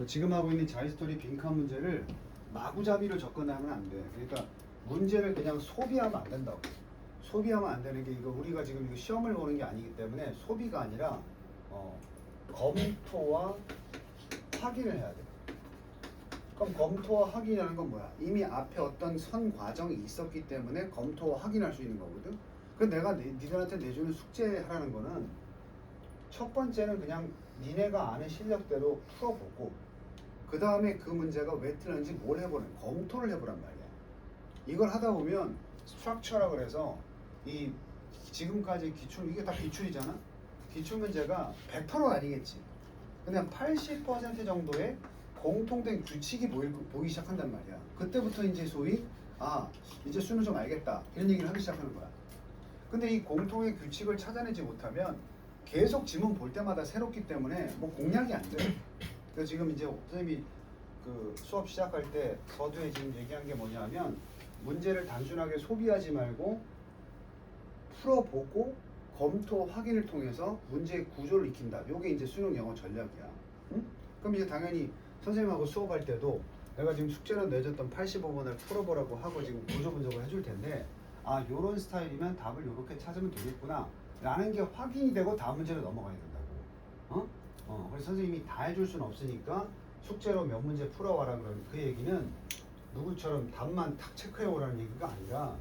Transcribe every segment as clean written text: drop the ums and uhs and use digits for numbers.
지금 하고 있는 자이스토리 빈칸 문제를 마구잡이로 접근하면 안 돼. 그러니까 문제를 그냥 소비하면 안 된다고. 소비하면 안 되는 게 이거 우리가 지금 이거 시험을 보는 게 아니기 때문에 소비가 아니라 검토와 확인을 해야 돼. 그럼 검토와 확인이라는 건 뭐야? 이미 앞에 어떤 선 과정이 있었기 때문에 검토와 확인할 수 있는 거거든. 그 내가 니들한테 내주는 숙제 하라는 거는 첫 번째는 그냥 니네가 아는 실력대로 풀어보고 그 다음에 그 문제가 왜 틀렸는지 뭘 해보는 검토를 해보란 말이야. 이걸 하다 보면 스트럭처라 그래서 이 지금까지 기출 이게 다 기출이잖아. 기출 문제가 100%는 아니겠지. 근데 한 80% 정도의 공통된 규칙이 보이기 시작한단 말이야. 그때부터 이제 소위 이제 수능 좀 알겠다 이런 얘기를 하기 시작하는 거야. 근데 이 공통의 규칙을 찾아내지 못하면 계속 지문 볼 때마다 새롭기 때문에 뭐 공략이 안 돼. 그래서 지금 이제 선생님이 그 수업 시작할 때 서두에 지금 얘기한 게 뭐냐면 문제를 단순하게 소비하지 말고 풀어보고 검토 확인을 통해서 문제의 구조를 익힌다. 요게 이제 수능 영어 전략이야. 응? 그럼 이제 당연히 선생님하고 수업할 때도 내가 지금 숙제로 내줬던 85번을 풀어보라고 하고 지금 구조 분석을 해줄 텐데 요런 스타일이면 답을 요렇게 찾으면 되겠구나 라는 게 확인이 되고 다음 문제로 넘어가야 된다고. 그래서 선생님이 다 해줄 수는 없으니까 숙제로 몇 문제 풀어와라 그런 그 얘기는 누구처럼 답만 탁 체크해 오라는 얘기가 아니라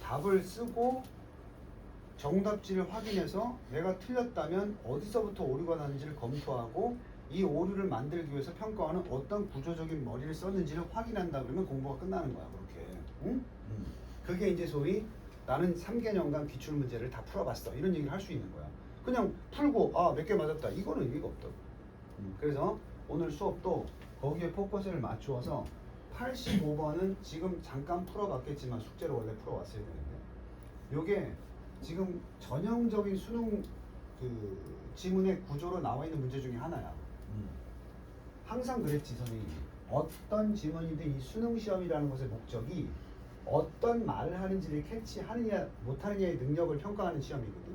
답을 쓰고 정답지를 확인해서 내가 틀렸다면 어디서부터 오류가 나는지를 검토하고 이 오류를 만들기 위해서 평가하는 어떤 구조적인 머리를 썼는지를 확인한다 그러면 공부가 끝나는 거야. 그렇게. 응? 그게 이제 소위 나는 3개년간 기출 문제를 다 풀어봤어 이런 얘기를 할 수 있는 거야. 그냥 풀고 몇 개 맞았다 이거는 의미가 없다고. 그래서 오늘 수업도 거기에 포커스를 맞추어서 85번은 지금 잠깐 풀어봤겠지만 숙제로 원래 풀어왔어야 되는데 요게 지금 전형적인 수능 그 지문의 구조로 나와 있는 문제 중에 하나야. 항상 그랬지 선생님이. 어떤 지문이든 이 수능 시험이라는 것의 목적이 어떤 말을 하는지를 캐치하느냐 못하느냐의 능력을 평가하는 시험이거든.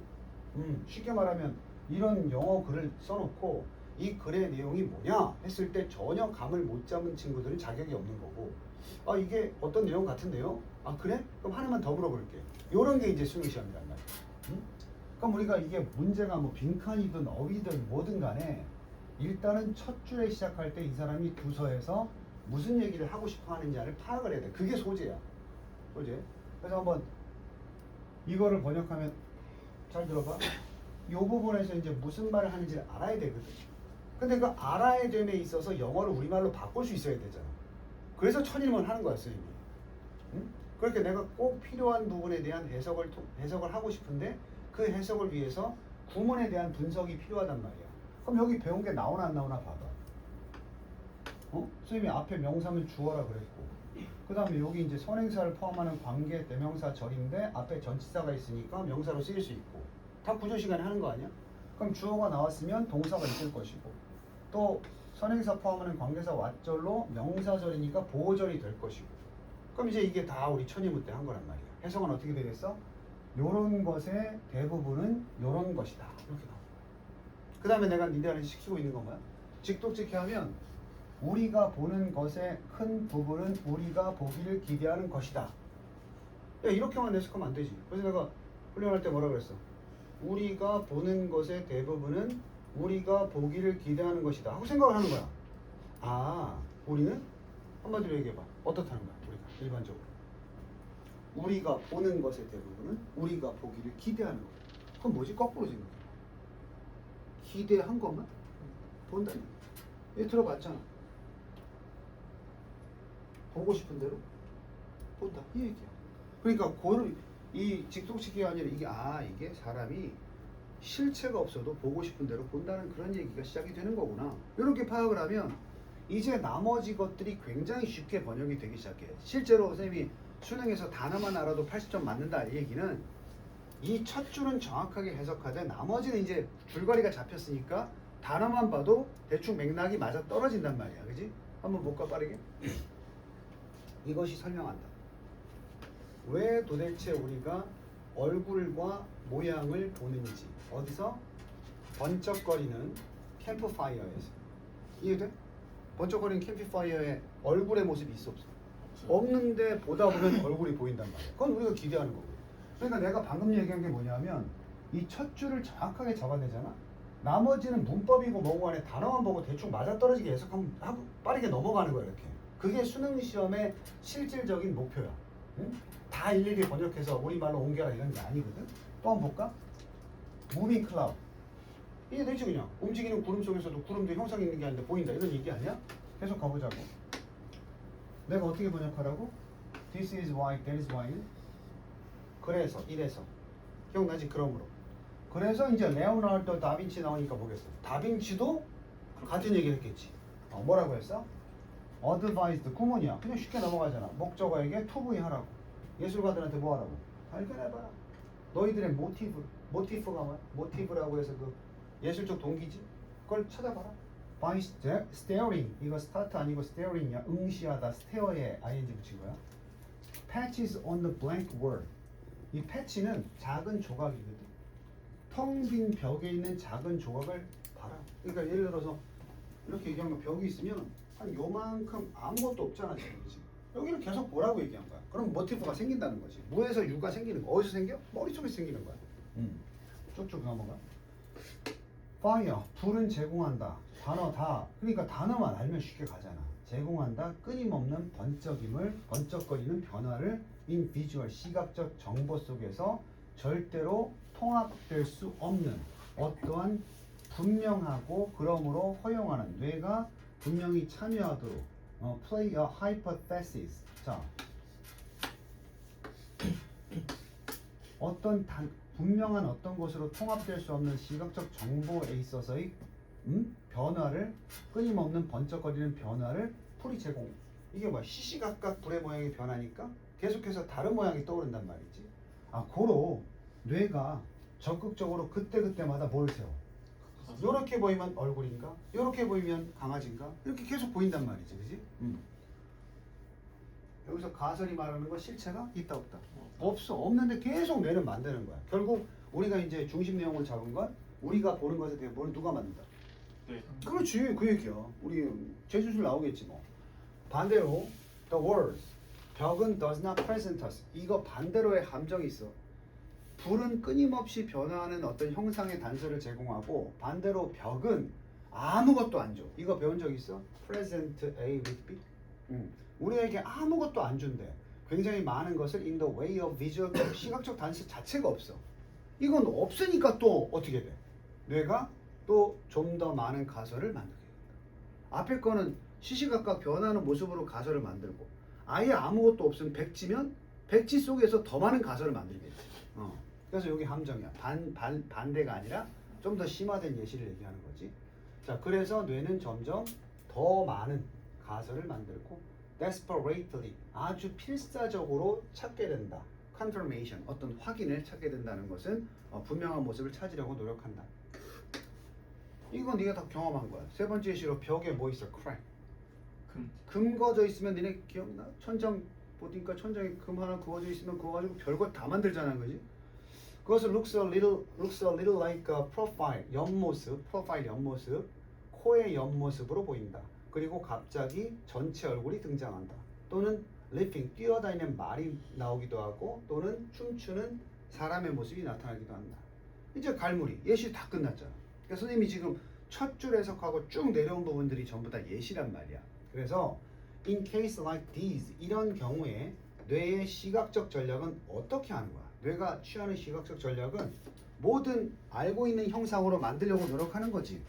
쉽게 말하면 이런 영어 글을 써놓고 이 글의 내용이 뭐냐 했을 때 전혀 감을 못 잡은 친구들은 자격이 없는 거고 이게 어떤 내용 같은데요? 그래? 그럼 하나만 더 물어볼게. 요런 게 이제 수능 시험이란 말이야. 그럼 우리가 이게 문제가 뭐 빈칸이든 어휘든 뭐든 간에 일단은 첫 줄에 시작할 때 이 사람이 두서에서 무슨 얘기를 하고 싶어 하는지를 파악을 해야 돼. 그게 소재야. 소재. 그래서 한번 이거를 번역하면 잘 들어봐. 이 부분에서 이제 무슨 말을 하는지를 알아야 되거든. 근데 그 알아야 됨에 있어서 영어를 우리말로 바꿀 수 있어야 되잖아. 그래서 천일문 하는 거야, 선생님이. 그렇게 내가 꼭 필요한 부분에 대한 해석을 하고 싶은데 그 해석을 위해서 구문에 대한 분석이 필요하단 말이야. 그럼 여기 배운 게 나오나 안 나오나 봐봐. 선생님이 앞에 명사는 주어라 그랬고 그 다음에 여기 이제 선행사를 포함하는 관계 대명사 절인데 앞에 전치사가 있으니까 명사로 쓰일 수 있고 다 구조 시간에 하는 거 아니야? 그럼 주어가 나왔으면 동사가 있을 것이고 또 선행사 포함하는 관계사 왓절로 명사절이니까 보호절이 될 것이고 그럼 이제 이게 다 우리 천의문 때 한 거란 말이야. 해석은 어떻게 되겠어? 요런 것의 대부분은 요런 것이다. 이렇게 나와. 그 다음에 내가 니들한테 시키고 있는 건 뭐야? 직독직해 하면 우리가 보는 것의 큰 부분은 우리가 보기를 기대하는 것이다. 야, 이렇게만 해석하면 안 되지. 그래서 내가 훈련할 때 뭐라 그랬어? 우리가 보는 것의 대부분은 우리가 보기를 기대하는 것이다 하고 생각을 하는 거야. 우리는 한마디로 얘기해봐. 어떻다는 거야? 우리가 일반적으로 우리가 보는 것의 대부분은 우리가 보기를 기대하는 거야. 그럼 뭐지? 거꾸로 생각해. 기대한 것만 본다니. 얘 들어봤잖아. 보고 싶은 대로 본다 이 얘기야. 그러니까 이 직독식이 아니라 이게 사람이 실체가 없어도 보고 싶은 대로 본다는 그런 얘기가 시작이 되는 거구나. 이렇게 파악을 하면 이제 나머지 것들이 굉장히 쉽게 번역이 되기 시작해. 실제로 선생님이 수능에서 단어만 알아도 80점 맞는다 이 얘기는 이 첫 줄은 정확하게 해석하되 나머지는 이제 줄거리가 잡혔으니까 단어만 봐도 대충 맥락이 맞아 떨어진단 말이야. 그지? 한번 볼까 빠르게? 이것이 설명한다. 왜 도대체 우리가 얼굴과 모양을 보는지. 어디서? 번쩍거리는 캠프파이어에서. 이해돼? 번쩍거리는 캠프파이어에 얼굴의 모습이 있어 없어? 없는데 보다 보면 얼굴이 보인단 말이야. 그건 우리가 기대하는 거고. 그러니까 내가 방금 얘기한 게 뭐냐면 이 첫 줄을 정확하게 잡아내잖아. 나머지는 문법이고 뭐고 안에 단어만 보고 대충 맞아떨어지게 해석하고 빠르게 넘어가는 거야 이렇게. 그게 수능 시험의 실질적인 목표야. 응? 다 일일이 번역해서 우리말로 옮겨라 이런 게 아니거든. 또 한번 볼까? 무빙 클라우드. 이게 되지 그냥. 움직이는 구름 속에서도 구름도 형상이 있는 게 아닌데 보인다 이런 얘기 아니야? 계속 가보자고. 내가 어떻게 번역하라고? This is why, that is why. 그래서, 이래서. 기억나지? 그러므로. 그래서 이제 레오나르도 다빈치 나오니까 뭐겠어? 다빈치도 같은 얘기를 했겠지. 뭐라고 했어? advised, 구문이야. 그냥 쉽게 넘어가잖아. 목적어에게 to be 하라고. 예술가들한테 뭐 하라고? 발견해봐라. 너희들의 모티프가 뭐야? 모티브라고 해서 그 예술적 동기지? 그걸 찾아봐라. by staring, 이거 스타트 아니고 staring이야. 응시하다. stare에 ing 붙인 거야. patches on the blank word. 이 패치는 작은 조각이거든. 텅 빈 벽에 있는 작은 조각을 봐라. 그러니까 예를 들어서 이렇게 얘기한 거 벽이 있으면 한 요만큼 아무것도 없잖아 지금. 그치? 여기를 계속 보라고 얘기한 거야. 그럼 모티브가 생긴다는 거지. 무에서 유가 생기는 거. 어디서 생겨? 머릿속에 생기는 거야. 쭉쭉 넘어가. fire, 불은 제공한다. 단어 다. 그러니까 단어만 알면 쉽게 가잖아. 제공한다. 끊임없는 번쩍거리는 변화를 in visual, 시각적 정보 속에서 절대로 통합될 수 없는 어떠한 분명하고 그러므로 허용하는 뇌가 분명히 참여하도록 play a hypothesis. 자, 어떤 분명한 어떤 것으로 통합될 수 없는 시각적 정보에 있어서의 변화를 끊임없는 번쩍거리는 변화를 풀이 제공. 이게 뭐야? 시시각각 불의 모양이 변하니까 계속해서 다른 모양이 떠오른단 말이지. 고로 뇌가 적극적으로 그때그때마다 뭘 세워? 요렇게 보이면 얼굴인가? 요렇게 보이면 강아지인가? 이렇게 계속 보인단 말이지, 그지? 여기서 가설이 말하는 건 실체가 있다 없다? 없어. 없는데 계속 뇌는 만드는 거야. 결국 우리가 이제 중심 내용을 잡은 건 우리가 보는 것에 대해 뭘 누가 만든다? 네. 그렇지, 그 얘기야. 우리 제주술 나오겠지 뭐. 반대로 the words, 벽은 does not present us. 이거 반대로의 함정이 있어. 불은 끊임없이 변화하는 어떤 형상의 단서를 제공하고 반대로 벽은 아무것도 안 줘. 이거 배운 적 있어? present A with B? 우리에게 아무것도 안 준대. 굉장히 많은 것을 in the way of visual, 시각적 단서 자체가 없어. 이건 없으니까 또 어떻게 돼? 뇌가 또 좀 더 많은 가설을 만들게 된다. 앞에 거는 시시각각 변하는 모습으로 가설을 만들고 아예 아무것도 없으면 백지면 백지 속에서 더 많은 가설을 만들겠지. 그래서 여기 함정이야. 반대가 아니라 좀 더 심화된 예시를 얘기하는 거지. 자, 그래서 뇌는 점점 더 많은 가설을 만들고 desperately, 아주 필사적으로 찾게 된다. confirmation, 어떤 확인을 찾게 된다는 것은 분명한 모습을 찾으려고 노력한다. 이건 네가 다 경험한 거야. 세 번째 예시로 벽에 뭐 있어? crack. 금 그어져 있으면 니네 기억나? 천장 보니까 천장에 금 하나 그어져 있으면 그거 가지고 별거 다 만들잖아, 그지? 그것을 looks a little like a profile, 옆모습, 프로파일 옆모습, 코의 옆모습으로 보인다. 그리고 갑자기 전체 얼굴이 등장한다. 또는 leaping, 뛰어다니는 말이 나오기도 하고, 또는 춤추는 사람의 모습이 나타나기도 한다. 이제 갈무리, 예시 다 끝났잖아. 그러니까 선생님이 지금 첫 줄 해석하고 쭉 내려온 부분들이 전부 다 예시란 말이야. 그래서 in case like these, 이런 경우에 뇌의 시각적 전략은 어떻게 하는 거야? 뇌가 취하는 시각적 전략은 모든 알고 있는 형상으로 만들려고 노력하는 거지.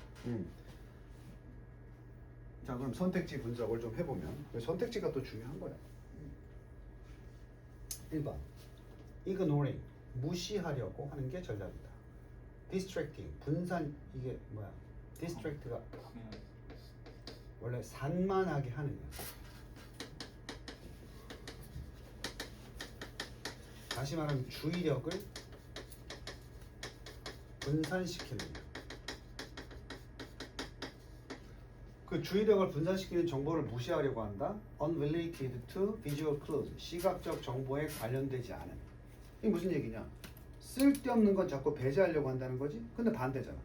자, 그럼 선택지 분석을 좀 해보면 선택지가 또 중요한 거야. 1번 ignoring, 무시하려고 하는 게 전략이다. distracting, 분산, 이게 뭐야? distract가 원래 산만하게 하는 거야. 다시 말하면 주의력을 분산시키는 거야. 그 주의력을 분산시키는 정보를 무시하려고 한다. unrelated to visual clues, 시각적 정보에 관련되지 않은. 이게 무슨 얘기냐? 쓸데없는 건 자꾸 배제하려고 한다는 거지. 근데 반대잖아.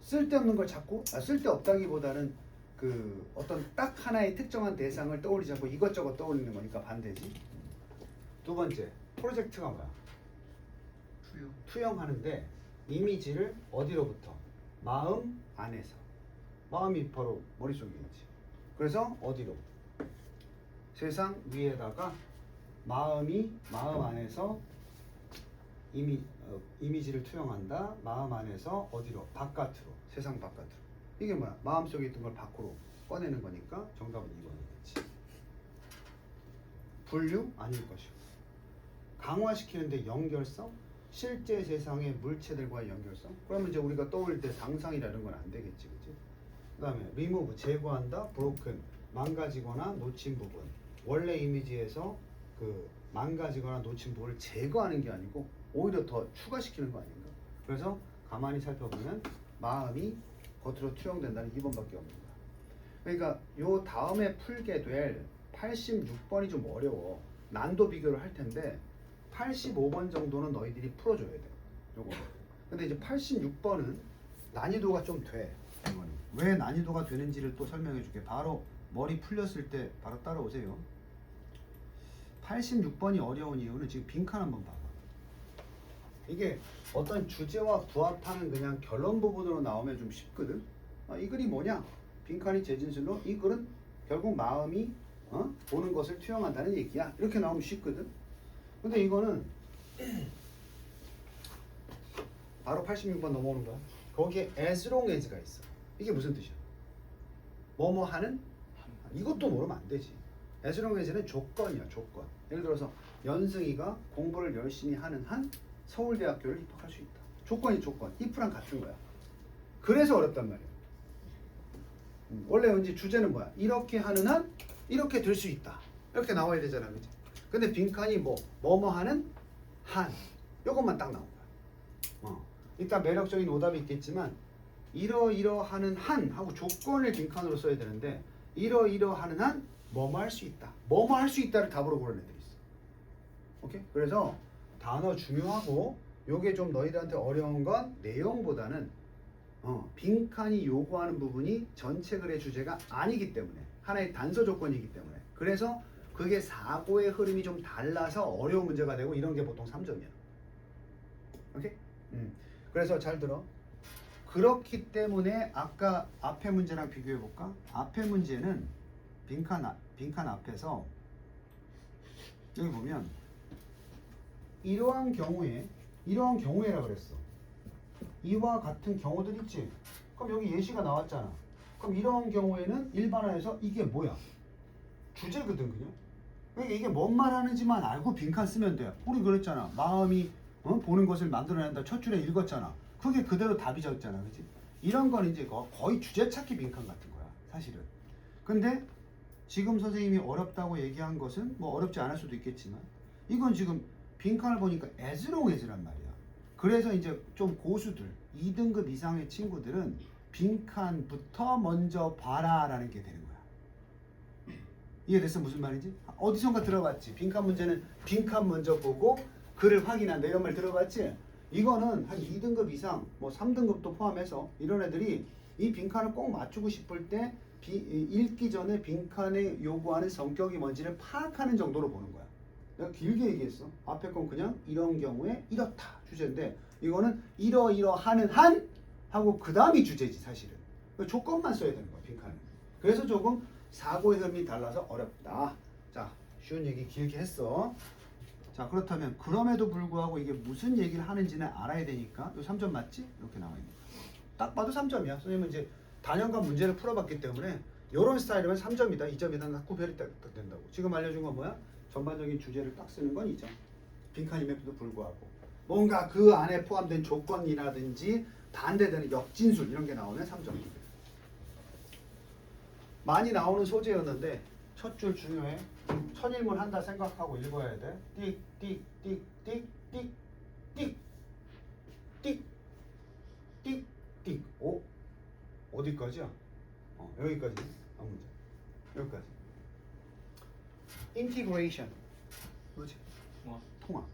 쓸데없는 걸 자꾸 쓸데없다기보다는 그 어떤 딱 하나의 특정한 대상을 떠올리지 않고 이것저것 떠올리는 거니까 반대지. 두 번째, 프로젝트가 뭐야? 투영하는데 이미지를 어디로부터? 마음 안에서. 마음이 바로 머릿속에 있지. 그래서 어디로? 세상 위에다가 마음 안에서 이미지를 투영한다. 마음 안에서 어디로? 바깥으로. 세상 바깥으로. 이게 뭐야? 마음속에 있던 걸 밖으로 꺼내는 거니까 정답은 2번이겠지. 분류? 아닐 것이고. 강화시키는데 연결성? 실제 세상의 물체들과의 연결성? 그러면 이제 우리가 떠올릴 때 상상이라는 건 안 되겠지, 그치? 그 다음에 remove, 제거한다. broken, 망가지거나 놓친 부분. 원래 이미지에서 그 망가지거나 놓친 부분을 제거하는 게 아니고 오히려 더 추가시키는 거 아닌가? 그래서 가만히 살펴보면 마음이 겉으로 투영된다는 2번밖에 없는 거야. 그러니까 요 다음에 풀게 될 86번이 좀 어려워. 난도 비교를 할 텐데 85번 정도는 너희들이 풀어줘야 돼. 요거. 근데 이제 86번은 난이도가 좀 돼. 왜 난이도가 되는지를 또 설명해 줄게. 바로 머리 풀렸을 때 바로 따라오세요. 86번이 어려운 이유는 지금 빈칸 한번 봐봐. 이게 어떤 주제와 부합하는 그냥 결론 부분으로 나오면 좀 쉽거든. 이 글이 뭐냐? 빈칸이 재진술로 이 글은 결국 마음이 보는 것을 투영한다는 얘기야. 이렇게 나오면 쉽거든. 근데 이거는 바로 86번 넘어오는 거야. 거기에 as long as가 있어. 이게 무슨 뜻이야? 뭐뭐 하는? 이것도 모르면 안 되지. as long as는 조건이야, 조건. 예를 들어서 연승이가 공부를 열심히 하는 한 서울대학교를 입학할 수 있다. 조건이 조건. if랑 같은 거야. 그래서 어렵단 말이야. 원래 왠지 주제는 뭐야? 이렇게 하는 한 이렇게 될 수 있다. 이렇게 나와야 되잖아, 그치? 근데 빈칸이 뭐뭐 하는 한 요것만 딱 나온 거야. 일단 매력적인 오답이 있겠지만 이러이러하는 한 하고 조건을 빈칸으로 써야 되는데 이러이러하는 한 뭐뭐 할 수 있다. 뭐뭐 할 수 있다를 답으로 고른 애들이 있어. 오케이? 그래서 단어 중요하고 요게 좀 너희들한테 어려운 건 내용보다는 빈칸이 요구하는 부분이 전체 글의 주제가 아니기 때문에 하나의 단서 조건이기 때문에 그래서 그게 사고의 흐름이 좀 달라서 어려운 문제가 되고 이런 게 보통 3점이야. 오케이? 그래서 잘 들어. 그렇기 때문에 아까 앞에 문제랑 비교해 볼까? 앞에 문제는 빈칸 앞에서 여기 보면 이러한 경우에라 그랬어. 이와 같은 경우들 있지. 그럼 여기 예시가 나왔잖아. 그럼 이런 경우에는 일반화해서 이게 뭐야? 주제거든 그냥. 그러니까 이게 뭔 말하는지만 알고 빈칸 쓰면 돼. 우리 그랬잖아. 마음이 보는 것을 만들어낸다. 첫 줄에 읽었잖아. 그게 그대로 답이 적잖아, 그렇지? 이런 건 이제 거의 주제 찾기 빈칸 같은 거야, 사실은. 근데 지금 선생님이 어렵다고 얘기한 것은 뭐 어렵지 않을 수도 있겠지만 이건 지금 빈칸을 보니까 as long as란 말이야. 그래서 이제 좀 고수들, 2등급 이상의 친구들은 빈칸부터 먼저 봐라라는 게 되는 거야. 이해됐어? 무슨 말인지? 어디선가 들어봤지? 빈칸 문제는 빈칸 먼저 보고 글을 확인한다 이런 말 들어봤지? 이거는 한 2등급 이상, 뭐 3등급도 포함해서 이런 애들이 이 빈칸을 꼭 맞추고 싶을 때 읽기 전에 빈칸에 요구하는 성격이 뭔지를 파악하는 정도로 보는 거야. 내가 길게 얘기했어. 앞에 건 그냥 이런 경우에 이렇다 주제인데 이거는 이러이러하는 한 하고 그 다음이 주제지 사실은. 조건만 써야 되는 거야 빈칸은. 그래서 조금 사고의 흐름이 달라서 어렵다. 자, 쉬운 얘기 길게 했어. 자, 그렇다면 그럼에도 불구하고 이게 무슨 얘기를 하는지는 알아야 되니까 요 3점 맞지? 이렇게 나와 있는 거야. 딱 봐도 3점이야. 선생님은 이제 단연간 문제를 풀어봤기 때문에 이런 스타일이면 3점이다, 2점이다 딱 구별이 딱 된다고. 지금 알려준 건 뭐야? 전반적인 주제를 딱 쓰는 건 2점. 빈칸임에도 불구하고 뭔가 그 안에 포함된 조건이라든지 반대되는 역진술 이런 게 나오면 3점입니다. 많이 나오는 소재였는데 첫 줄 중요해. 천일문 한다 생각하고 읽어야 돼. 띡, 띡, 띡, 띡, 띡, 띡, 띡, 띡, 띡. 오? 어디까지야? 여기까지. 한 문제. 여기까지. 인티그레이션. 뭐지? 통합.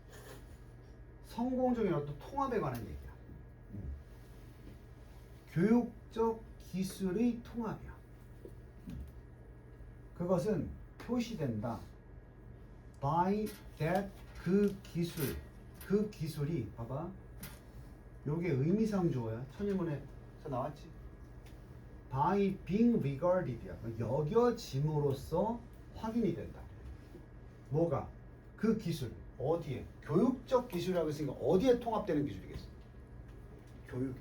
성공적인 어떤 통합에 관한 얘기야. 교육적 기술의 통합이야. 그것은 표시된다. by that 그 기술이 봐봐. 요게 의미상조어야. 천일문에서 나왔지. by being regarded야. 여겨짐으로써 확인이 된다. 뭐가? 그 기술. 어디에? 교육적 기술이라고 했으니까 어디에 통합되는 기술이겠어? 교육에.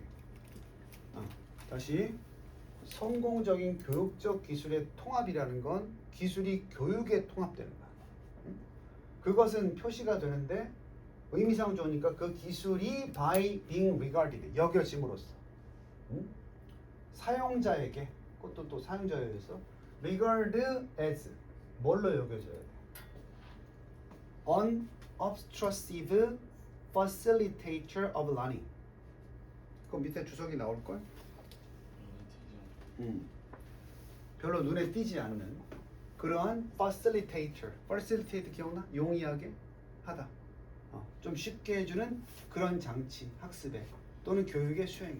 다시 성공적인 교육적 기술의 통합이라는 건 기술이 교육에 통합되는 거야. 그것은 표시가 되는데 의미상 좋으니까 그 기술이 by being regarded 여겨짐으로써 사용자에게 그것도 또 사용자에게서 regard as 뭘로 여겨져야 돼? unobtrusive facilitator of learning. 그 밑에 주석이 나올걸? 별로 눈에 띄지 않는 그러한 facilitator. facilitate 기억나? 용이하게 하다. 좀 쉽게 해주는 그런 장치, 학습에 또는 교육의 수행에.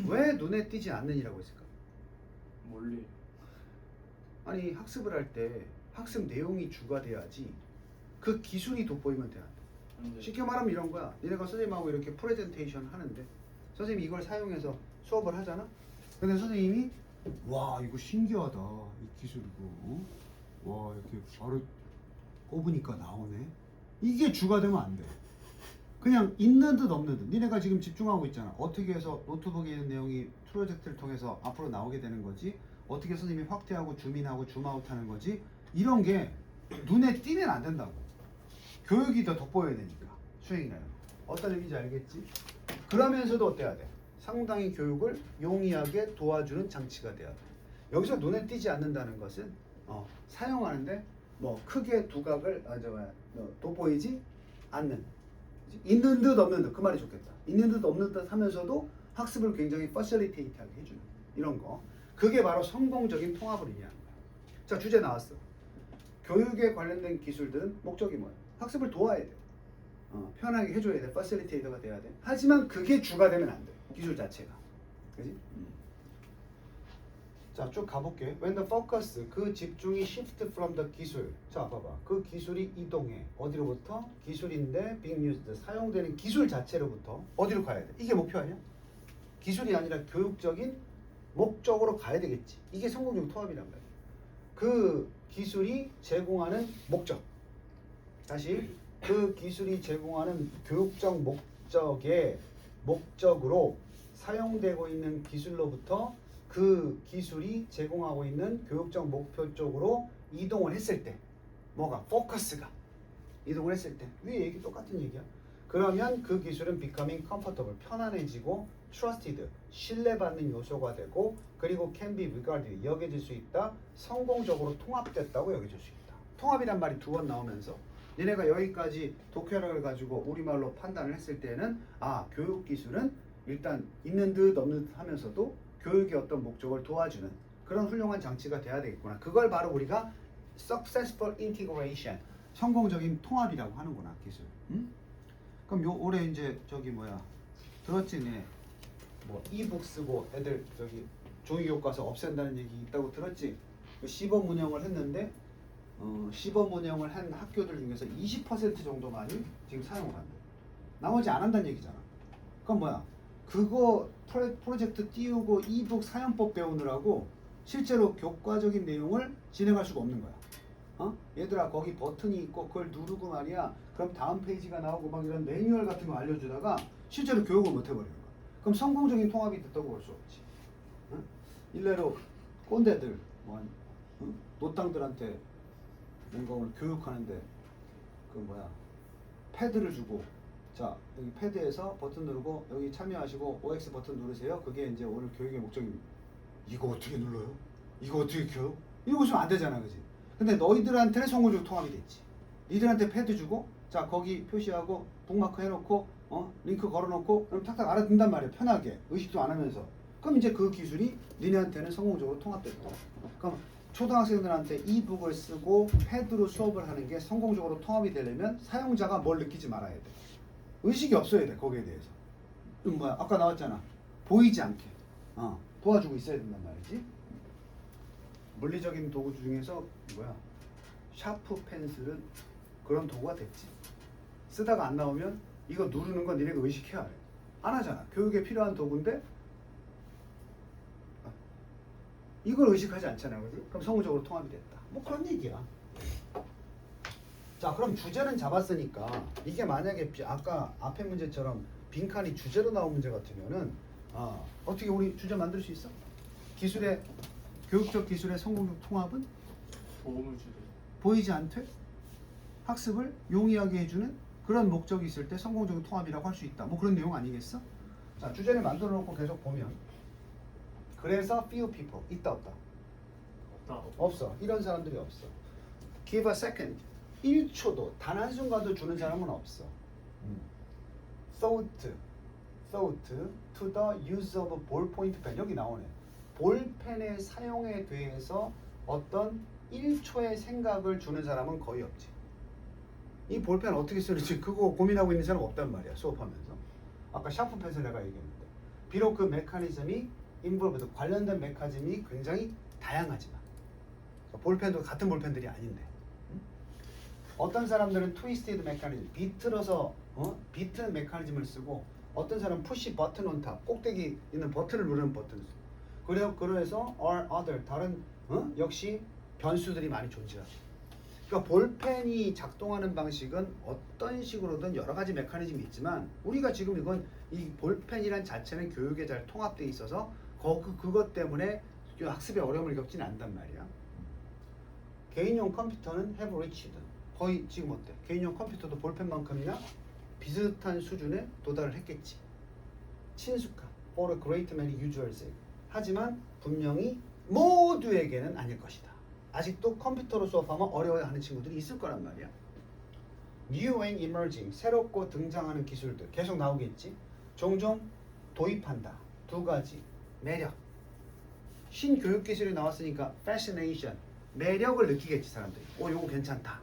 왜 눈에 띄지 않는이라고 했을까? 멀리. 아니 학습을 할 때 학습 내용이 주가 돼야지 그 기술이 돋보이면 돼야 돼. 쉽게 말하면 이런 거야. 니네가 선생님하고 이렇게 프레젠테이션 하는데 선생님이 이걸 사용해서 수업을 하잖아. 근데 선생님이 와 이거 신기하다 이 기술 이거 와 이렇게 바로 꼽으니까 나오네. 이게 주가 되면 안 돼. 그냥 있는 듯 없는 듯. 니네가 지금 집중하고 있잖아. 어떻게 해서 노트북에 있는 내용이 프로젝트를 통해서 앞으로 나오게 되는 거지. 어떻게 선생님이 확대하고 줌인하고 줌아웃 하는 거지. 이런 게 눈에 띄면 안 된다고. 교육이 더 돋보여야 되니까. 수행이라는 거. 어떤 의미인지 알겠지? 그러면서도 어때야 돼? 상당히 교육을 용이하게 도와주는 장치가 돼야 돼. 여기서 눈에 띄지 않는다는 것은 사용하는데 뭐 크게 두각을 돋보이지 않는, 있는 듯 없는 듯. 그 말이 좋겠다. 있는 듯 없는 듯 하면서도 학습을 굉장히 퍼실리테이트하게 해주는 이런 거. 그게 바로 성공적인 통합을 의미하는 거야. 자, 주제 나왔어. 교육에 관련된 기술들은 목적이 뭐야? 학습을 도와야 돼. 편하게 해줘야 돼. 퍼실리테이터가 돼야 돼. 하지만 그게 주가 되면 안 돼. 기술 자체가. 그지? 자, 쭉 가볼게. When the focus, 그 집중이 shift from the 기술. 자, 봐봐. 그 기술이 이동해. 어디로부터? 기술인데 being used, 사용되는 기술 자체로부터 어디로 가야 돼? 이게 목표 아니야? 기술이 아니라 교육적인 목적으로 가야 되겠지. 이게 성공적 통합이란 말이야. 그 기술이 제공하는 목적. 다시 그 기술이 제공하는 교육적 목적으로 사용되고 있는 기술로부터 그 기술이 제공하고 있는 교육적 목표 쪽으로 이동을 했을 때 뭐가? 포커스가 이동을 했을 때 위에 얘기 똑같은 얘기야. 그러면 그 기술은 becoming comfortable 편안해지고 trusted 신뢰받는 요소가 되고 그리고 can be regarded 여겨질 수 있다. 성공적으로 통합됐다고 여겨질 수 있다. 통합이란 말이 두 번 나오면서 니네가 여기까지 독해력을 가지고 우리말로 판단을 했을 때는 교육 기술은 일단 있는 듯 없는 듯 하면서도 교육의 어떤 목적을 도와주는 그런 훌륭한 장치가 돼야 되겠구나. 그걸 바로 우리가 successful integration 성공적인 통합이라고 하는구나. 기술. 그럼 올해 이제 들었지? 네. 뭐 이북 쓰고 애들 종이 교과서 없앤다는 얘기 있다고 들었지? 시범 운영을 했는데 시범 운영을 한 학교들 중에서 20% 정도만이 지금 사용을 한다. 나머지 안 한다는 얘기잖아. 그럼 뭐야? 그거 프로젝트 띄우고 이북 사용법 배우느라고 실제로 교과적인 내용을 진행할 수가 없는 거야. 얘들아 거기 버튼이 있고 그걸 누르고 말이야. 그럼 다음 페이지가 나오고 막 이런 매뉴얼 같은 거 알려주다가 실제로 교육을 못 해버리는 거야. 그럼 성공적인 통합이 됐다고 볼 수 없지. 일례로 꼰대들 노땅들한테 뭔가 오늘 교육하는데 패드를 주고 자 여기 패드에서 버튼 누르고 여기 참여하시고 OX 버튼 누르세요. 그게 이제 오늘 교육의 목적입니다. 이거 어떻게 눌러요? 이거 어떻게 켜요? 이러고 있으면 안 되잖아, 그지? 근데 너희들한테는 성공적 통합이 됐지. 니들한테 패드 주고 자 거기 표시하고 북마크 해놓고 링크 걸어놓고 그럼 탁탁 알아듣는단 말이야. 편하게 의식도 안 하면서. 그럼 이제 그 기술이 니네한테는 성공적으로 통합됐다. 그럼 초등학생들한테 이북을 쓰고 패드로 수업을 하는 게 성공적으로 통합이 되려면 사용자가 뭘 느끼지 말아야 돼. 의식이 없어야 돼. 거기에 대해서. 아까 나왔잖아. 보이지 않게 도와주고 있어야 된단 말이지. 물리적인 도구 중에서 뭐야? 샤프 펜슬은 그런 도구가 됐지. 쓰다가 안 나오면 이거 누르는 건 니네가 의식해야 해. 안 하잖아. 교육에 필요한 도구인데 이걸 의식하지 않잖아. 그지? 그럼 성우적으로 통합이 됐다. 뭐 그런 얘기야. 자, 그럼 주제는 잡았으니까 이게 만약에 아까 앞에 문제처럼 빈칸이 주제로 나온 문제 같으면은 어떻게 우리 주제 만들 수 있어? 기술의 교육적 기술의 성공적 통합은 도움을 주는 보이지 않되 학습을 용이하게 해주는 그런 목적이 있을 때 성공적인 통합이라고 할 수 있다. 뭐 그런 내용 아니겠어? 자, 주제를 만들어 놓고 계속 보면 그래서 few people 있다 없다? 없다. 없어. 이런 사람들이 없어. Give a second. 1초도 단 한순간도 주는 사람은 없어. Thought to the use of ballpoint pen. 여기 나오네. 볼펜의 사용에 대해서 어떤 1초의 생각을 주는 사람은 거의 없지. 이 볼펜 어떻게 쓰는지 그거 고민하고 있는 사람 없단 말이야. 수업하면서. 아까 샤프 펜슬 내가 얘기했는데 비록 그 메커니즘이 인볼브드 관련된 메커니즘이 굉장히 다양하지만 볼펜도 같은 볼펜들이 아닌데 어떤 사람들은 트위스티드 메커니즘 비틀어서 비트는 메커니즘을 쓰고 어떤 사람은 푸시 버튼 온 탑 꼭대기 있는 버튼을 누르는 버튼을 쓰고 그래서 or other 다른 역시 변수들이 많이 존재하죠. 그러니까 볼펜이 작동하는 방식은 어떤 식으로든 여러 가지 메커니즘이 있지만 우리가 지금 이건 이 볼펜이란 자체는 교육에 잘 통합되어 있어서 그것 때문에 학습에 어려움을 겪지는 않단 말이야. 개인용 컴퓨터는 have reached 거의 지금 어때? 개인용 컴퓨터도 볼펜만큼이나 비슷한 수준에 도달을 했겠지. 친숙한 for a great many users 하지만 분명히 모두에게는 아닐 것이다. 아직도 컴퓨터로 수업하면 어려워하는 친구들이 있을 거란 말이야. New and emerging 새롭고 등장하는 기술들 계속 나오겠지. 종종 도입한다. 두 가지 매력. 신교육 기술이 나왔으니까 fascination 매력을 느끼겠지 사람들이. 요거 괜찮다.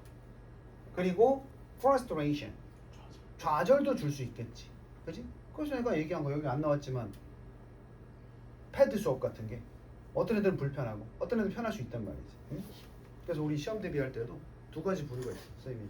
그리고 frustration 좌절도 줄 수 있겠지. 그지? 그래서 내가 얘기한 거 여기 안 나왔지만 패드 수업 같은 게 어떤 애들은 불편하고 어떤 애들은 편할 수 있단 말이지. 응? 그래서 우리 시험 대비할 때도 두 가지 부류가 있어. 선생님이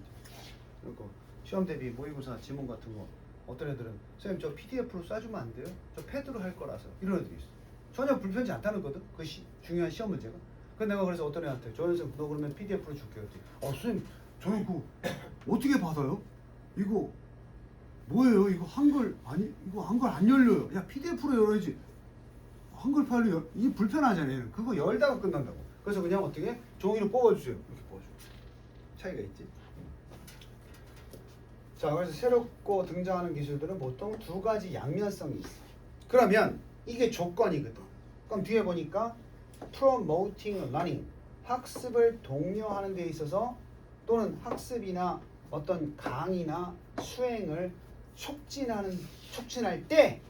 그리고 시험 대비 모의고사 지문 같은 거 어떤 애들은 선생님 저 PDF로 쏴주면 안 돼요? 저 패드로 할 거라서 이런 애들이 있어. 전혀 불편치 않다는 거든. 그 중요한 시험 문제가. 근데 내가 그래서 어떤 애한테 저 선생님 너 그러면 PDF로 줄게요. 선생님 저 이거 어떻게 받아요? 이거 뭐예요? 이거 한글 아니 이거 한글 안 열려요. 야 PDF로 열어야지. 한글 파일로 이게 불편하잖아요. 그거 열다가 끝난다고. 그래서 그냥 어떻게 종이로 뽑아주세요. 이렇게 뽑아줘. 차이가 있지. 자, 그래서 새롭고 등장하는 기술들은 보통 두 가지 양면성이 있어. 그러면 이게 조건이거든. 그럼 뒤에 보니까 promoting learning 학습을 독려하는 데 있어서 또는 학습이나 어떤 강의나 수행을 촉진할 때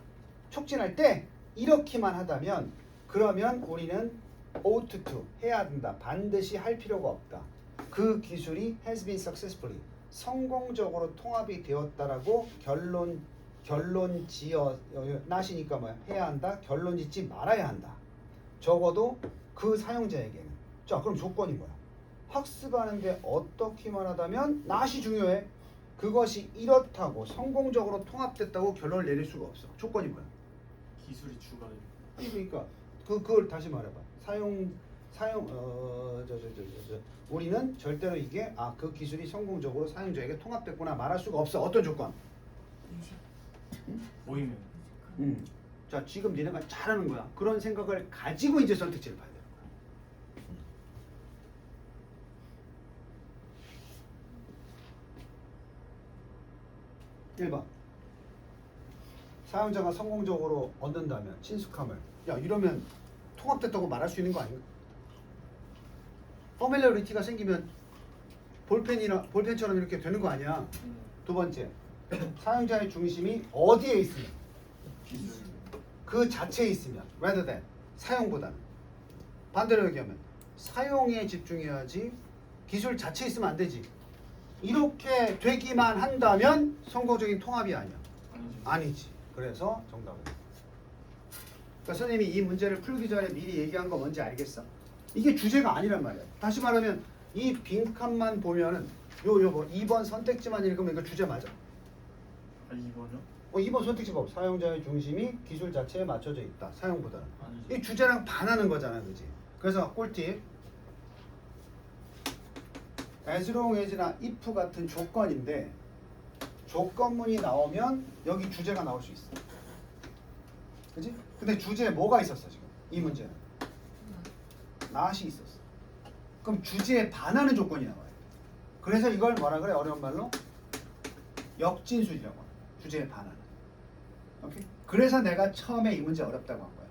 이렇게만 하다면 그러면 우리는 ought to 해야 된다. 반드시 할 필요가 없다. 그 기술이 has been successfully 성공적으로 통합이 되었다라고 결론 지어 나시니까 뭐야? 해야 한다. 결론 짓지 말아야 한다. 적어도 그 사용자에게는. 자, 그럼 조건이 뭐야? 학습하는데 어떻게만 하다면 나시 중요해. 그것이 이렇다고 성공적으로 통합됐다고 결론을 내릴 수가 없어. 조건이 뭐야? 기술이 추가돼. 그러니까 그걸 다시 말해봐. 우리는 절대로 이게 그 기술이 성공적으로 사용자에게 통합됐구나 말할 수가 없어. 어떤 조건? 모이면. 자, 지금 니네가 잘하는 거야. 그런 생각을 가지고 이제 선택지를 봐야 되는 거야. 1번. 사용자가 성공적으로 얻는다면 친숙함을. 야, 이러면 통합됐다고 말할 수 있는 거 아닌가? 퍼밀리어리티가 생기면 볼펜처럼 이렇게 되는 거 아니야? 두 번째, 사용자의 중심이 어디에 있으면? 기술. 그 자체에 있으면 rather than 사용보다는. 반대로 얘기하면 사용에 집중해야지 기술 자체에 있으면 안 되지. 이렇게 되기만 한다면 성공적인 통합이 아니야. 아니지. 그래서 정답은. 그러니까 선생님이 이 문제를 풀기 전에 미리 얘기한 거 뭔지 알겠어? 이게 주제가 아니란 말이야. 다시 말하면 이 빈칸만 보면은 뭐 2번 선택지만 읽으면 이거 주제 맞아. 아 2번요? 2번 선택지 봐. 사용자의 중심이 기술 자체에 맞춰져 있다. 사용보다는. 아니죠. 이 주제랑 반하는 거잖아, 그지? 그래서 꿀팁. as long as나 if 같은 조건인데 조건문이 나오면 여기 주제가 나올 수 있어. 그지? 근데 주제에 뭐가 있었어 지금? 이 문제는 not이 있었어. 그럼 주제에 반하는 조건이 나와요. 그래서 이걸 뭐라 그래? 어려운 말로 역진술이라고 해. 주제에 반하는. 오케이? 그래서 내가 처음에 이 문제 어렵다고 한 거야.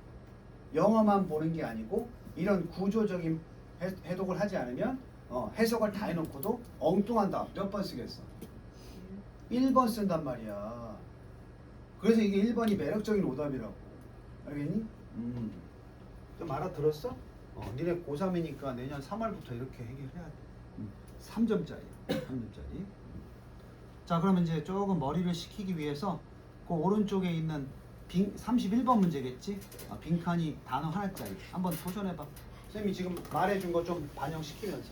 영어만 보는 게 아니고 이런 구조적인 해독을 하지 않으면 해석을 다 해놓고도 엉뚱한 답 몇 번 쓰겠어? 1번 쓴단 말이야. 그래서 이게 1번이 매력적인 오답이라고. 알겠니? 좀 알아들었어? 니네 고3이니까 내년 3월부터 이렇게 해결해야 돼. 3점짜리. 3점짜리. 자, 그러면 이제 조금 머리를 식히기 위해서 그 오른쪽에 있는 31번 문제겠지? 빈칸이 단어 하나짜리. 한번 도전해봐. 선생님이 지금 말해준 거 좀 반영시키면서.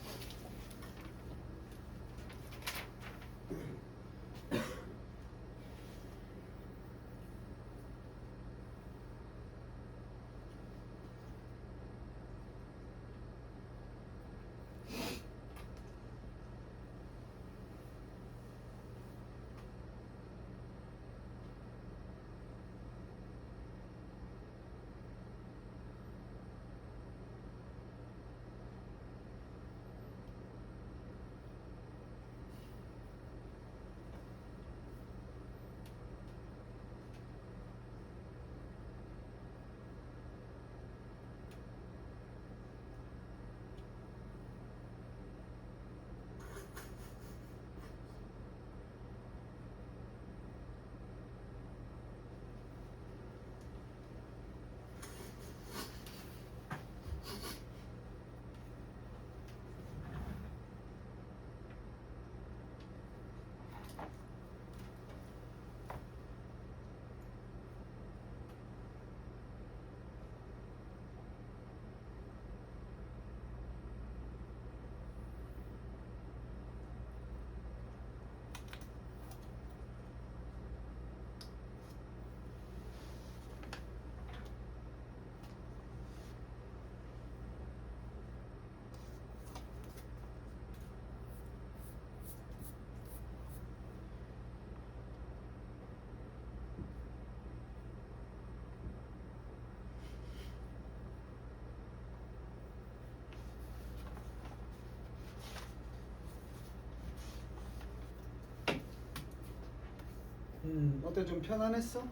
어때? 좀 편안했어?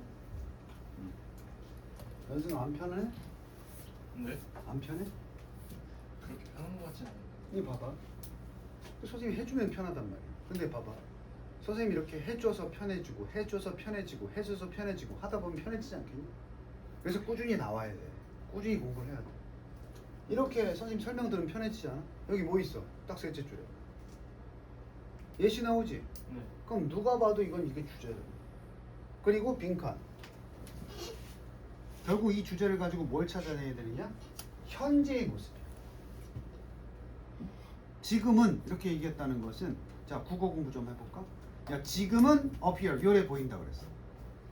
연승 안 편해? 네? 안 편해? 그렇게 편한 것 같진 않아요. 이 봐봐. 선생님이 해주면 편하단 말이야. 근데 봐봐. 선생님이 이렇게 해줘서 편해지고 해줘서 편해지고 해줘서 편해지고 하다 보면 편해지지 않겠니? 그래서 꾸준히 나와야 돼. 꾸준히 공부를 해야 돼. 이렇게 선생님 설명 들으면 편해지잖아. 여기 뭐 있어? 딱 셋째 줄에 예시 나오지? 네. 그럼 누가 봐도 이건 이게 주제야. 그리고 빈칸. 결국 이 주제를 가지고 뭘 찾아내야 되느냐? 현재의 모습이야. 지금은 이렇게 얘기했다는 것은, 자, 국어 공부 좀 해볼까? 야, 지금은 appear, 요래 보인다 그랬어.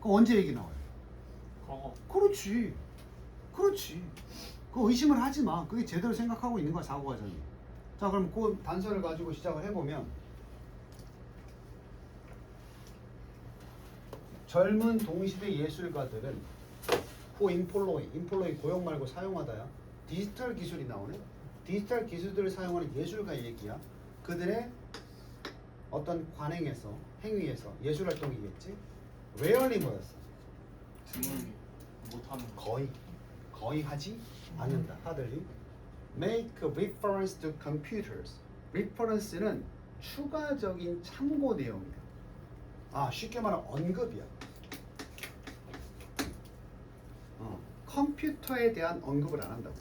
그럼 언제 얘기 나와요? 과거. 그렇지. 그렇지. 그 의심을 하지 마. 그게 제대로 생각하고 있는 거야, 사고 과정이. 자, 그럼 그 단서를 가지고 시작을 해보면, 젊은 동시대 예술가들은 who employ 고용 말고 사용하다야. 디지털 기술이 나오네. 디지털 기술들을 사용하는 예술가의 얘기야. 그들의 어떤 관행에서, 행위에서, 예술 활동이겠지. rarely 뭐였어? 드물게 못하는 거. 거의 하지 않는다. hardly. Make reference to computers. reference는 추가적인 참고 내용이야. 쉽게 말하면 언급이야. 컴퓨터에 대한 언급을 안 한다고.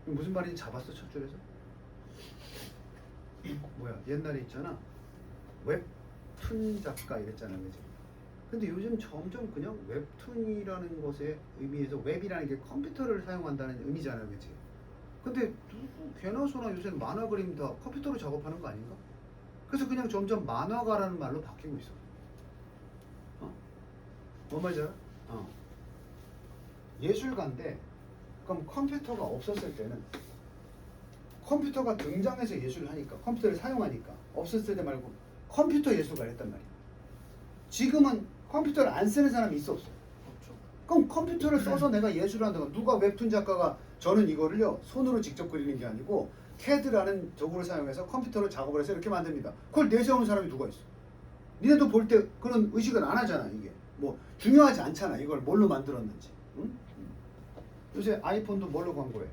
무슨 말인지 잡았어, 첫 줄에서? 뭐야, 옛날에 있잖아. 웹툰 작가 이랬잖아, 그지? 근데 요즘 점점 그냥 웹툰이라는 것의 의미에서 웹이라는 게 컴퓨터를 사용한다는 의미잖아요, 그치? 근데 누구 개나 소나 요새 만화 그림 다 컴퓨터로 작업하는 거 아닌가? 그래서 그냥 점점 만화가라는 말로 바뀌고 있어. 어? 뭔 말인지 알아? 예술가인데 그럼 컴퓨터가 없었을 때는 컴퓨터가 등장해서 예술을 하니까 컴퓨터를 사용하니까 없었을 때 말고 컴퓨터 예술가를 했단 말이야. 지금은 컴퓨터를 안 쓰는 사람이 있어 없어? 없죠. 그럼 컴퓨터를 써서 내가 예술을 한다고 누가 웹툰 작가가 저는 이거를요 손으로 직접 그리는 게 아니고 CAD라는 도구를 사용해서 컴퓨터로 작업을 해서 이렇게 만듭니다. 그걸 내세우는 사람이 누가 있어? 니네도 볼 때 그런 의식은 안 하잖아. 이게 뭐 중요하지 않잖아. 이걸 뭘로 만들었는지. 응? 요새 아이폰도 뭘로 광고해?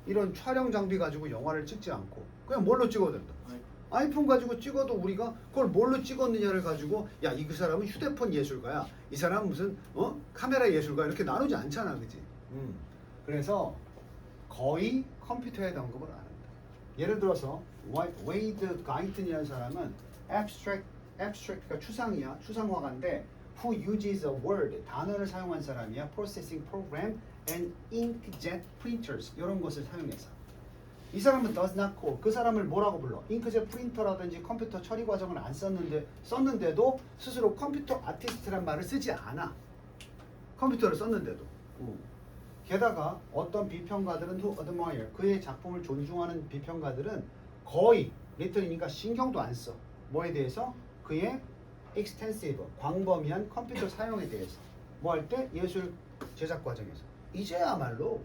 이런 촬영 장비 가지고 영화를 찍지 않고 그냥 뭘로 찍어도 된다. 아이폰 가지고 찍어도 우리가 그걸 뭘로 찍었느냐를 가지고 야 이 그 사람은 휴대폰 예술가야 이 사람은 무슨 카메라 예술가 이렇게 나누지 않잖아, 그지? 그래서 거의 컴퓨터에 대한 언급을 안 한다. 예를 들어서 웨이드 가이튼이라는 사람은 abstract가 추상이야, 추상화가인데 who uses a word 단어를 사용한 사람이야, processing program and inkjet printers 이런 것을 사용해서. 이 사람은 does not call. 그 사람을 뭐라고 불러? 잉크젯 프린터라든지 컴퓨터 처리 과정을 안 썼는데도 스스로 컴퓨터 아티스트란 말을 쓰지 않아. 컴퓨터를 썼는데도. 게다가 어떤 비평가들은 who admire 그의 작품을 존중하는 비평가들은 거의 리틀이니까 신경도 안 써. 뭐에 대해서? 그의 extensive 광범위한 컴퓨터 사용에 대해서. 뭐 할 때? 예술 제작 과정에서. 이제야말로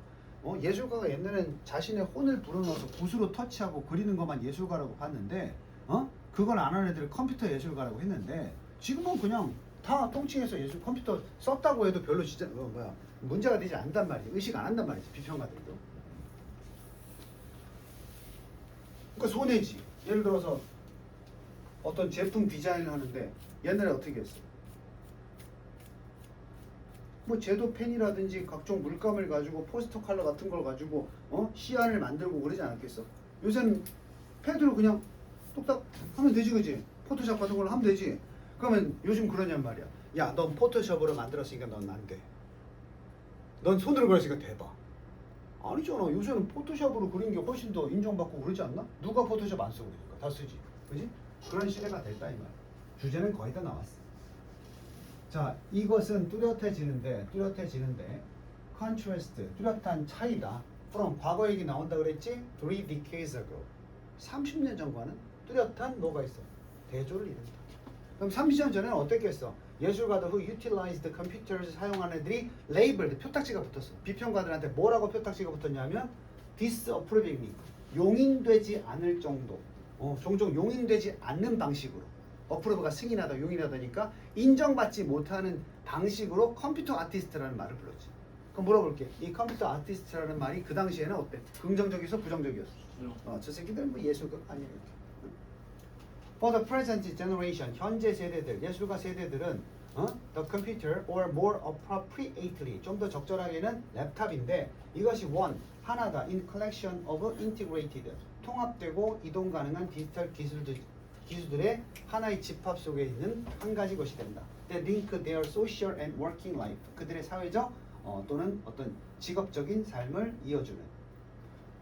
예술가가 옛날엔 자신의 혼을 불어넣어서 붓으로 터치하고 그리는 것만 예술가라고 봤는데 그걸 안 하는 애들을 컴퓨터 예술가라고 했는데 지금은 그냥 다 똥칭해서 예술 컴퓨터 썼다고 해도 별로 진짜 문제가 되지 않단 말이야. 의식 안 한단 말이지 비평가들도. 그러니까 손해지. 예를 들어서 어떤 제품 디자인을 하는데 옛날에 어떻게 했어? 뭐 제도 펜이라든지 각종 물감을 가지고 포스터 컬러 같은 걸 가지고 시안을 만들고 그러지 않았겠어? 요새는 패드로 그냥 뚝딱 하면 되지, 그지? 포토샵 같은 걸로 하면 되지. 그러면 요즘 그러냔 말이야. 야, 넌 포토샵으로 만들었으니까 넌 안 돼. 넌 손으로 그렸으니까 대박. 아니잖아. 요새는 포토샵으로 그린 게 훨씬 더 인정받고 그러지 않나? 누가 포토샵 안 쓰고 그러니까 다 쓰지, 그지? 그런 시대가 됐다 이 말. 주제는 거의 다 나왔어. 자, 이것은 뚜렷해지는데 contrast, 뚜렷한 차이다. from 과거 얘기 나온다 그랬지? 3 decades ago. 30년 전과는 뚜렷한 뭐가 있어? 대조를 이룬다. 그럼 30년 전에는 어떻게 했어? 예술가들 who utilized computers 사용하는 애들이 labeled, 표딱지가 붙었어. 비평가들한테 뭐라고 표딱지가 붙었냐면 disapproving, 용인되지 않을 정도. 종종 용인되지 않는 방식으로. 어프로브가 승인하다, 용인하다니까 인정받지 못하는 방식으로 컴퓨터 아티스트라는 말을 불렀지. 그럼 물어볼게. 이 컴퓨터 아티스트라는 말이 그 당시에는 어때? 긍정적이었어? 부정적이었어? 저 새끼들 뭐 예술가 아니야 이렇게. For the present generation, 현재 세대들, 예술가 세대들은 the computer or more appropriately, 좀 더 적절하게는 랩탑인데 이것이 하나다 in collection of integrated, 통합되고 이동 가능한 디지털 기술들의 하나의 집합 속에 있는 한 가지 것이 된다. That link their social and working life. 그들의 사회적 또는 어떤 직업적인 삶을 이어주는.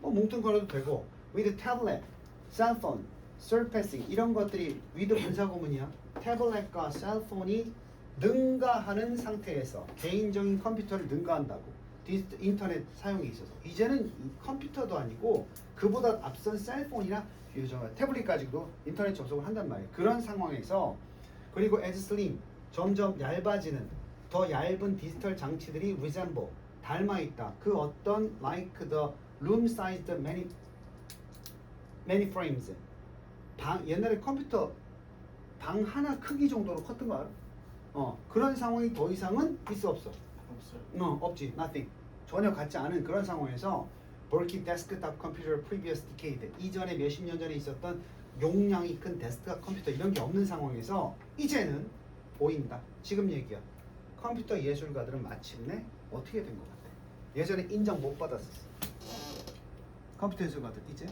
뭐 뭉뚱그려도 되고 with tablet, cell phone, surpassing 이런 것들이 with 분사구문이야. 태블릿과 셀폰이 능가하는 상태에서 개인적인 컴퓨터를 능가한다고. 인터넷 사용에 있어서 이제는 컴퓨터도 아니고 그보다 앞선 셀폰이나 태블릿까지도 인터넷 접속을 한단 말이에요. 그런 상황에서 그리고 as slim 점점 얇아지는 더 얇은 디지털 장치들이 resemble 닮아 있다. 그 어떤 like the room sized many frames 옛날에 컴퓨터 방 하나 크기 정도로 컸던 거 알아? 그런 상황이 더 이상은 있어 없어? 없어요. 없지. nothing. 전혀 같지 않은 그런 상황에서 bulky desktop computer previous decade 이전에 몇십 년 전에 있었던 용량이 큰 데스크탑 컴퓨터 이런 게 없는 상황에서 이제는 보인다. 지금 얘기야. 컴퓨터 예술가들은 마침내 어떻게 된 것 같아? 예전에 인정 못 받았었어. 컴퓨터 예술가들 이제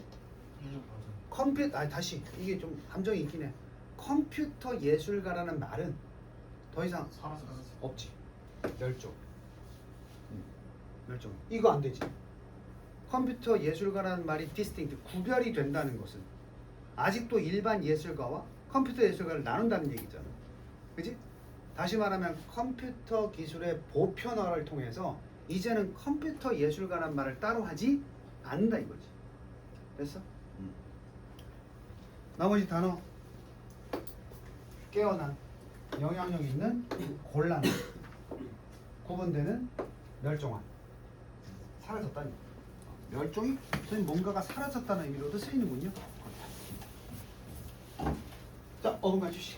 다시 이게 좀 감정이 있긴 해. 컴퓨터 예술가라는 말은 더 이상 사라졌어. 없지. 멸종. 멸종. 이거 안 되지. 컴퓨터 예술가라는 말이 distinct, 구별이 된다는 것은 아직도 일반 예술가와 컴퓨터 예술가를 나눈다는 얘기잖아. 그지? 다시 말하면 컴퓨터 기술의 보편화를 통해서 이제는 컴퓨터 예술가라는 말을 따로 하지 않는다 이거지. 됐어? 나머지 단어 깨어난, 영향력 있는, 곤란, 구분되는, 멸종한. 사라졌다니. 멸종이 선생님 뭔가가 사라졌다는 의미로도 쓰이는군요. 자, 어금니 주시.